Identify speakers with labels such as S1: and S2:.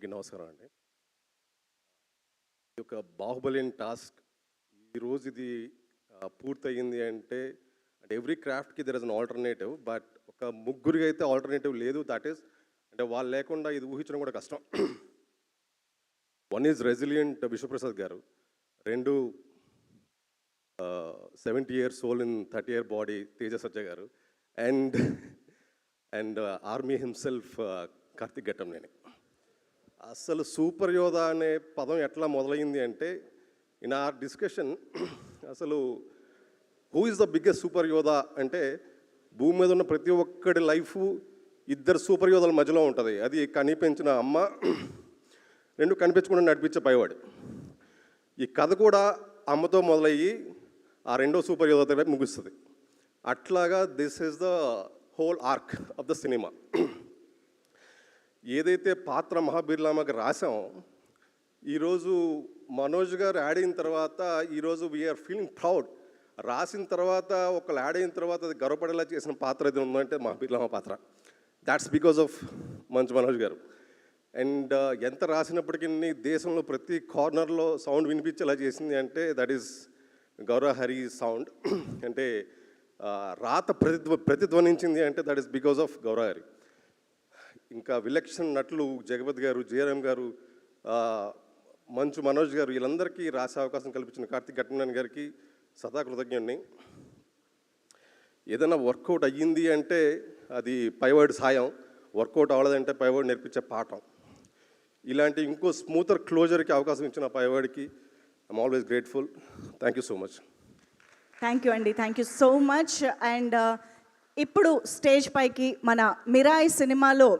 S1: అందరికీ నమస్కారం అండి. ఈ యొక్క బాహుబలి టాస్క్ ఈరోజు ఇది పూర్తయింది అంటే ఎవ్రీ క్రాఫ్ట్కి there is an alternative, but ఒక ముగ్గురికి అయితే ఆల్టర్నేటివ్ లేదు. దట్ ఈస్ అంటే వాళ్ళు లేకుండా ఇది ఊహించడం కూడా కష్టం. వన్ ఈజ్ రెసిలియంట్ విశ్వప్రసాద్ గారు, రెండు 70 years soul in 30 year body Teja సజ్జ గారు, and army himself Karthik Ghattamaneni. అసలు సూపర్ యోధా అనే పదం ఎట్లా మొదలైంది అంటే ఇన్ ఆర్ డిస్కషన్ అసలు who is the biggest super యోధా అంటే భూమి మీద ఉన్న ప్రతి ఒక్కడి లైఫ్ ఇద్దరు సూపర్ యోధాల మధ్యలో ఉంటుంది. అది కనిపించిన అమ్మ, రెండు కనిపించకుండా నడిపించే పైవాడు. ఈ కథ కూడా అమ్మతో మొదలయ్యి ఆ రెండో సూపర్ యోధా వైపు ముగుస్తుంది. అట్లాగా this is the whole arc of the cinema. ఏదైతే పాత్ర మహాబీర్లామకి రాసామో ఈరోజు మనోజ్ గారు యాడ్ అయిన తర్వాత ఈరోజు వీఆర్ ఫీలింగ్ ప్రౌడ్. రాసిన తర్వాత ఒకళ్ళు యాడ్ అయిన తర్వాత అది గర్వపడేలా చేసిన పాత్ర అది ఉందంటే మహాబీర్లామ పాత్ర. That's because of Manchu Manoj గారు. అండ్ ఎంత రాసినప్పటికీ దేశంలో ప్రతి కార్నర్లో సౌండ్ వినిపించేలా చేసింది అంటే దట్ ఈస్ గౌరవ హరి సౌండ్. అంటే రాత ప్రతిధ్వనించింది అంటే దట్ ఈస్ బికాజ్ ఆఫ్ గౌరవ హరి. ఇంకా విలక్షణ నటులు జగపతి గారు, జయరామ్ గారు, మంచు మనోజ్ గారు, వీళ్ళందరికీ రాసే అవకాశం కల్పించిన కార్తిక్ ఘట్టంనేని గారికి సదా కృతజ్ఞుడిని. ఏదైనా వర్కౌట్ అయ్యింది అంటే అది పైవాడి సాయం, వర్కౌట్ అవ్వలేదంటే పైవాడు నేర్పించే పాఠం. ఇలాంటి ఇంకో స్మూతర్ క్లోజర్కి అవకాశం ఇచ్చిన పైవాడికి I'm always grateful. Thank you so much.
S2: Thank you అండి, thank you so much. And ఇప్పుడు స్టేజ్ పైకి మన మిరాయి సినిమాలో